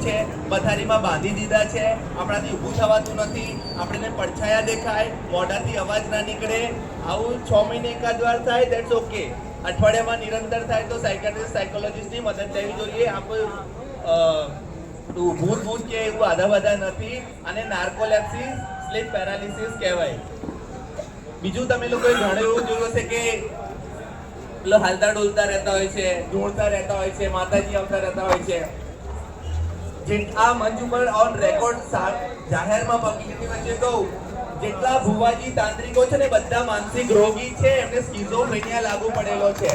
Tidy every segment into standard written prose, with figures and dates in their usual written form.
છે, પથારીમાં બાંધી દીધા છે, આપણાથી ઊભું થવાતું નથી, આપણને પડછાયા દેખાય, મોઢાથી અવાજ ના નીકળે, આવું 6 મહિને એકાદ વાર થાય, ધેટ્સ ઓકે. અઠવાડિયામાં નિરંતર થાય તો સાયકાટ્રિસ્ટ સાયકોલોજીસ્ટની મદદ લેવી જોઈએ. આ કોઈ ભૂત કે એવું આધા નથી. અને નાર્કોલેપ્સી સ્લીપ પેરાલિસિસ કહેવાય. બીજું તમે લોકોએ ઘણું એવું જોયું હશે કે પેલો હાલતા ડોલતા રહેતા હોય છે, ઢોળતા રહેતા હોય છે, માતાજી આવતા રહેતા હોય છે. આ મંચ ઉપર ઓન રેકોર્ડ જાહેરમાં પબ્લિકની વચ્ચે કહું, જેટલા ભુવાજી તાંત્રિકો છે ને બધા માનસિક રોગી છે, એમને સ્કિઝોફ્રેનિયા લાગુ પડેલો છે.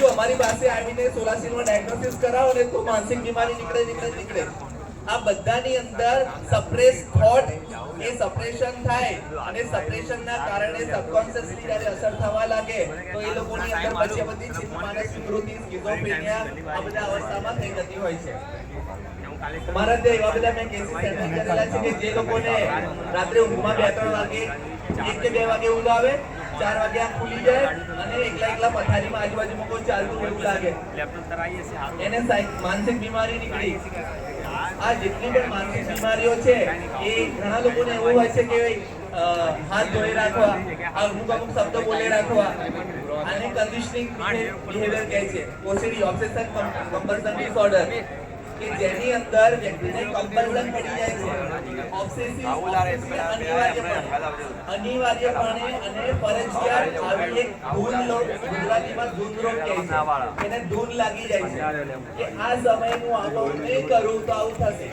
જો અમારી પાસે આવીને સોલાસીમાં ડાયગ્નોસિસ કરાવો ને તો માનસિક બીમારી નીકળે. આ બધાની અંદર સપ્રેસ થોટ, એ સપ્રેશન થાય અને સપ્રેશનના કારણે સબકોન્શિયસલી જ્યારે અસર થવા લાગે તો એ લોકોની અંદર પછી બધી ચિંતામાનસ વિકૃતિ, સ્કિઝોફ્રેનિયા આ બધા અવસ્થામાં થઈ જતી હોય છે. મારા ત્યાં એવા બધા મેં કેસીસ હેન્ડલ કરેલા છે કે જે લોકોને રાત્રે ઊંઘમાં 2-3 વાગે, 1 કે 2 વાગે ઊંઘ આવે, 4 વાગે આંખ ખુલી જાય અને એકલા પથારીમાં આજુબાજુમાં કોઈ ચાલતું એવું લાગે, એને માનસિક બીમારી નીકળી. આ જેટલી પણ માનસિક બીમારીઓ છે એ ઘણા લોકોને એવું હોય છે કે હાથ ધોઈ રાખવા, અમુક શબ્દો બોલે રાખવા, આને કન્ડિશનિંગ બિહેવિયર કહે છે. ઓસીડી, ઓબ્સેશન કમ્પલ્સન ડિસઓર્ડર, કે જેની અંદર વ્યક્તિને કમ્પલ્શન પડી જાય છે. ઓબ્સેસિવ અનિવાર્યપણે અને ફરજિયાત આવી એક ધૂન, ગુજરાતીમાં ધૂન રોગ કહે છે, એને ધૂન લાગી જાય છે કે આ સમયે હું આવું નહીં કરું તો આવું થશે.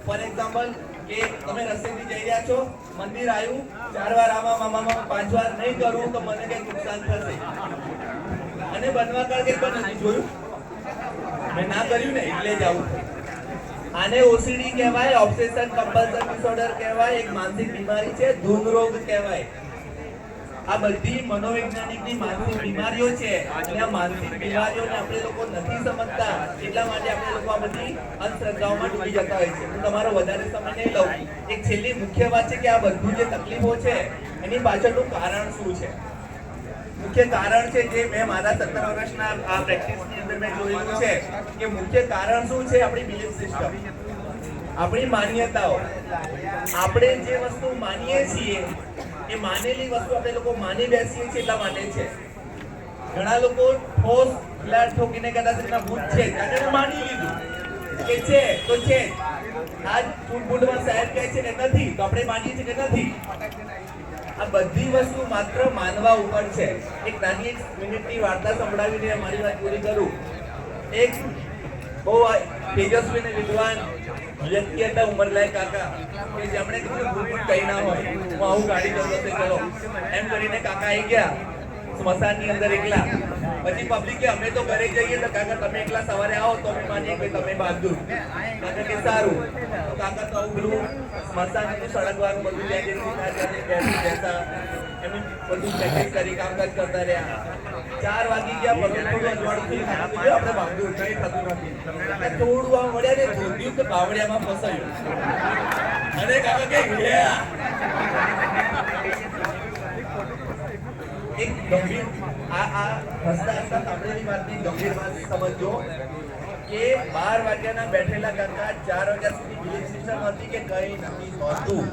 ફોર એક્ઝામ્પલ કે તમે રસ્તેથી જઈ રહ્યા છો, મંદિર આવ્યું, 4 વાર આમાં 5 વાર નહીં કરું તો મને કંઈક નુકસાન થશે, અને બનવા કાળ કંઈક નથી જોયું, મેં ના કર્યું ને એટલે જ આવું. આને ઓસીડી કહેવાય, ઓબ્સેશન કમ્પલ્સન ડિસઓર્ડર કહેવાય, એક માનસિક બીમારી છે, ધૂન રોગ કહેવાય. આ બધી મનોવૈજ્ઞાનિકની માનસિક બીમારીઓ છે અને આ માનસિક બીમારીઓને આપણે લોકો નથી સમજતા, એટલા માટે આપણે લોકો આ બધી અંધશ્રદ્ધાઓમાં ડૂબી જતા હોય છે. હું તમારો વધારે સમય નહીં લઉં. એક છેલ્લી મુખ્ય વાત છે કે આ બધું જે તકલીફો છે એની પાછળનું કારણ શું છે. મુખ્ય કારણ છે જે મેં મારા 17 વર્ષના આ પ્રેક્ટિસની અંદર મેં જોયેલું છે કે મુખ્ય કારણ શું છે, આપણી બિલીફ સિસ્ટમ, આપણી માન્યતાઓ. આપણે જે વસ્તુ માનીએ છીએ એ માનેલી વસ્તુ આપણે લોકો માની બેસીએ છીએ એટલા માટે છે. ઘણા લોકો ઠોસ ફ્લેટ ઠોકીને કહેતા છે કે ભૂત છે, કારણ માની લીધું કે છે તો છે. આજ ફૂટબોલમાં સાહેબ કહે છે કે નથી તો આપણે માનીએ છીએ કે નથી. આ બધી વસ્તુ માત્ર માનવા ઉપર છે. એક નાની 1 મિનિટની વાર્તા સંભળાવીને મારી વાત પૂરી કરું. એક બહુ તેજસ્વી અને વિદ્વાન વ્યક્તિ હતા, ઉંમરલાયક કાકા, કે જેમણે કીધું ભૂત કઈ ના હોય, હું આવું ગાડી કરતો છે, ચલો એમ કરીને કાકા આવી ગયા સ્મશાનની અંદર એકલા. પછી પબ્લિક કે અમે તો ઘરે જઈએ તો કાકા તમે એકલા સવારે આવો તો અમે માનીએ કે તમે બહાદુર. કાકા કે સારું. તો કાકા તો આવું પેલું સ્મશાનનું સળગવાનું બધું બેસા એમની બધું પ્રેક્ટિસ કરી, કામકાજ કરતા રહ્યા. 4 વાગી ગયા, પગલું અજવાળું થઈ ગયું, આપણે બહાદુર કઈ થતું નથી. થોડું આમ વળ્યા ને જોયું કે બાવળિયામાં ફસાયું, અને કાકા કે એક ગંભીર આ હસતા સાંભળેલી વાતની ગંભીર વાત સમજો કે 12 વાગ્યાના બેઠેલા કાકા 4 વાગ્યા સુધી બિલીફ સિસ્ટમ હતી કે કઈ નથી હોતું,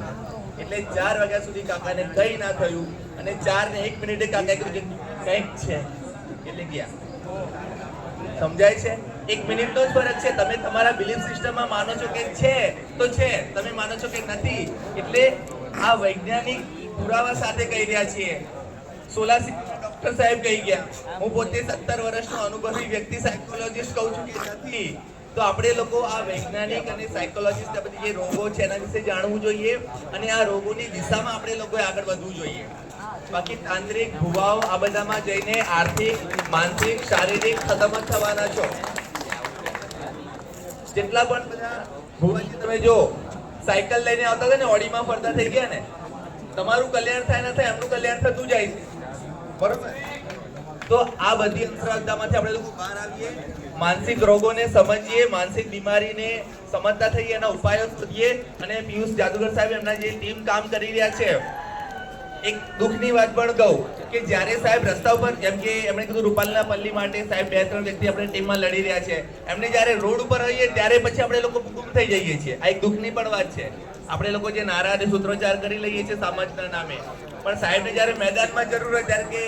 એટલે 4 વાગ્યા સુધી કાકાને કઈ ના થયું, અને 4 ને 1 મિનિટે કાકાએ કીધું કંઈક છે એટલે ગયા. સમજાય છે? 1 મિનિટનો જ ફરક છે. તમે તમારા બિલીફ સિસ્ટમમાં માનો છો કે છે તો છે, તમે માનો છો કે નથી. એટલે આ વૈજ્ઞાનિક પુરાવા સાથે કહી રહ્યા છીએ. સોલાસી ડોક્ટર સાહેબ કહી ગયા. હું પોતે 17 વર્ષનો અનુભવી વ્યક્તિ સાયકોલોજીસ્ટ કહું છું કે નથી. તો આપણે લોકો આ વૈજ્ઞાનિક અને સાયકોલોજીસ્ટ આ બધી જે રોગો છે એના વિશે જાણવું જોઈએ, અને આ રોગોની દિશામાં આપણે લોકોએ આગળ વધવું જોઈએ. બાકી તાંત્રિક ભુવાઓ આ બધામાં જઈને આર્થિક, માનસિક, શારીરિક ખતમ જ થવાના છો. જેટલા પણ બધા ભુવાજી તમે જો સાયકલ લઈને આવતા હતા ને, ઓડીમાં ફરતા થઈ ગયા ને, તમારું કલ્યાણ થાય ના થાય એમનું કલ્યાણ થતું જાય છે, બરોબર? તો આ બધી અંધશ્રદ્ધામાંથી આપણે લોકો બહાર આવીએ, માનસિક રોગોને સમજીએ, માનસિક બીમારીને સમજતા થઈએ, એના ઉપાયો શોધીએ. અને પિયુષ જાદુગર સાહેબ એમના જે ટીમ કામ કરી રહ્યા છે, એક દુઃખની વાત પણ કહું કે જ્યારે સાહેબ રસ્તા ઉપર, જેમ કે એમણે કીધું રૂપાલના પલ્લી માટે સાહેબ 2-3 વ્યક્તિ આપણે ટીમમાં લડી રહ્યા છે, એમને જ્યારે રોડ ઉપર આવીએ ત્યારે પછી આપણે લોકો ગુમ થઈ જઈએ છીએ. આ એક દુઃખની પણ વાત છે. આપણે લોકો જે નારા અને સૂત્રોચ્ચાર કરી લઈએ છીએ સમાજના નામે, પણ સાહેબને જ્યારે મેદાનમાં જરૂર હોય ત્યારે કે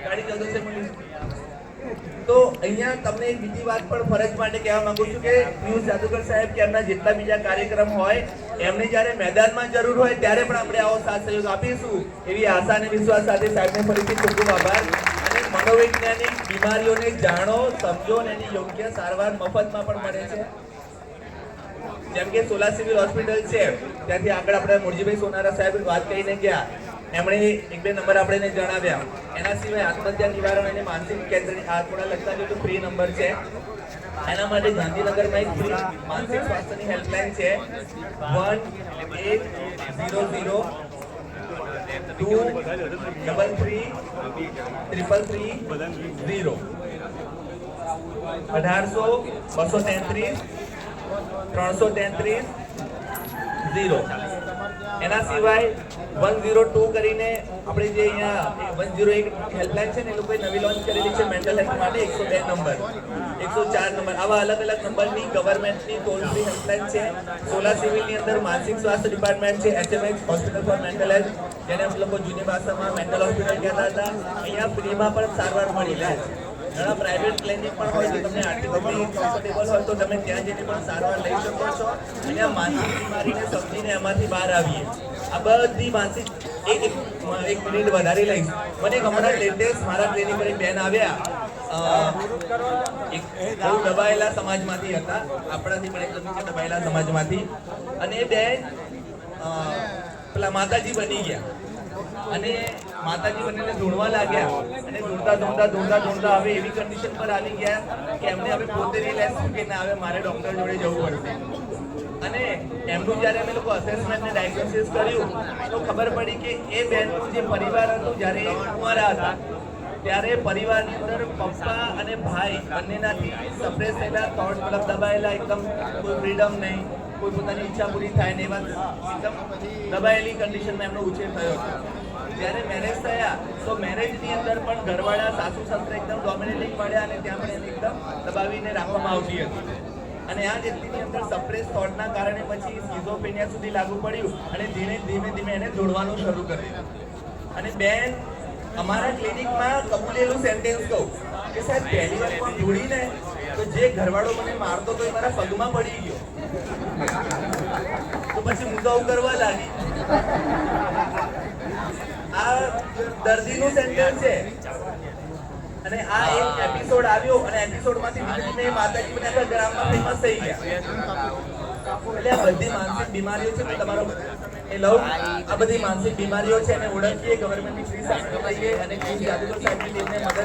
ગાડી જલ્દી છે મળી. તો અહીંયા તમને એક બીજી વાત પણ ફરજ માટે કહેવા માંગુ છું કે પિયુષ જાદુગર સાહેબ કે એમના જેટલા બીજા કાર્યક્રમ હોય, એમને જ્યારે મેદાનમાં જરૂર હોય ત્યારે પણ આપણે આવો સાથ સહયોગ આપીશું એવી આશા અને વિશ્વાસ સાથે સાહેબને ફરીથી ખૂબ ખૂબ આભાર. અને મનોવૈજ્ઞાનિક બીમારીઓને જાણો, સમજો અને એની યોગ્ય સારવાર મફતમાં પણ મળે છે. જેમ કે સોલા સિવિલ હોસ્પિટલ છે, ત્યાંથી આગળ આપણે મુરજીભાઈ સોનારા સાહેબ વાત કહીને ગયા, એમણે 1-2 નંબર આપણે જણાવ્યા. એના સિવાય આત્મહત્યા નિવારણ અને માનસિક કેન્દ્રની આ થોડા લખતા જો ફ્રી નંબર છે. એના માટે ગાંધીનગરમાં એક ફ્રી માનસિક સ્વાસ્થ્યની હેલ્પલાઇન છે 1800-233-333-0 1800-233-333-0. એના સિવાય 102 કરીને આપણે જે અહીંયા 101 હેલ્પલાઇન છે ને, એ લોકોએ નવી લોન્ચ કરેલી છે મેન્ટલ હેલ્થ માટે. 102 નંબર, 104 નંબર, આવા અલગ અલગ નંબરની ગવર્મેન્ટની ટોલ ફ્રી હેલ્પલાઇન છે. સોલા સિવિલની અંદર માનસિક સ્વાસ્થ્ય ડિપાર્ટમેન્ટ છે, HMH hospital four mental health, જેને અમે લોકો જૂની ભાષામાં મેન્ટલ હોસ્પિટલ કહેતા હતા. અહીંયા ફ્રીમાં પણ સારવાર મળી રહે છે. ઘણા પ્રાઇવેટ ક્લિનિક પણ હોય, તો તમને આર્ટિકલી કમ્ફર્ટેબલ હોય તો તમે ત્યાં જઈને પણ સારવાર લઈ શકો છો. અને આ માનસિક બીમારીને સમજીને એમાંથી બહાર આવીએ. આ બધી માનસિક એક મિનિટ વધારી લઈશ. મને હમણાં લેટેસ્ટ મારા ટ્રેનિંગ પર એક બેન આવ્યા, એક બહુ દબાયેલા સમાજમાંથી હતા, આપણાથી પણ એકદમ નીચે દબાયેલા સમાજમાંથી. અને એ બેન પેલા માતાજી બની ગયા અને માતાજી બનીને ધૂણવા લાગ્યા. અને ધૂણતા હવે એવી કન્ડિશન પર આવી ગયા કે એમને હવે પોતે રિયલાઇઝ થયું કે ના, હવે મારે ડોક્ટર જોડે જવું પડશે. અને એમનું જ્યારે અમે લોકો અસેસમેન્ટ ને ડાયગ્નોસિસ કર્યું તો ખબર પડી કે એ બેનનું જે પરિવાર હતું, જ્યારે એ કુંવારા હતા ત્યારે પરિવારની અંદર પપ્પા અને ભાઈ બંનેનાથી સપ્રેસ થયેલા થોટ, મતલબ દબાયેલા, એકદમ કોઈ ફ્રીડમ નહીં, કોઈ પોતાની ઈચ્છા પૂરી થાય ને એવા એકદમ દબાયેલી કન્ડિશનમાં એમનો ઉછેર થયો હતો. જ્યારે મેરેજ થયા તો મેરેજની અંદર પણ ઘરવાળા સાસુ સસરા એકદમ ડોમિનેટિંગ મળ્યા અને ત્યાં પણ એને એકદમ દબાવીને રાખવામાં આવતી હતી. અને આ વ્યક્તિની અંદર સપ્રેસ થોટના કારણે પછી સ્કિઝોફ્રેનિયા સુધી લાગુ પડ્યું અને ધીમે ધીમે એને જોડવાનું શરૂ કર્યું. અને બેન અમારા ક્લિનિકમાં કબૂલેલું સેન્ટેન્સ કહું કે સાહેબ, પહેલી વાર પણ જોડીને તો જે ઘરવાળો મને મારતો તો એ મારા પગમાં પડી ગયો, તો પછી હું તો આવું કરવા લાગી. આ દર્દીનું સેન્ટેન્સ છે. અને આ એક એપિસોડ આવ્યો અને એપિસોડમાંથી ધીમે ધીમે માતાજી મને આખા ગ્રામમાં ફેમસ થઈ ગયા. એટલે આ બધી માનસિક બીમારીઓ છે, તમારો એ લઉં, આ બધી માનસિક બીમારીઓ છે એને ઓળખીએ, ગવર્મેન્ટની ફ્રી સારવાર લઈએ અને જાદુગર સાહેબની ટીમને મદદ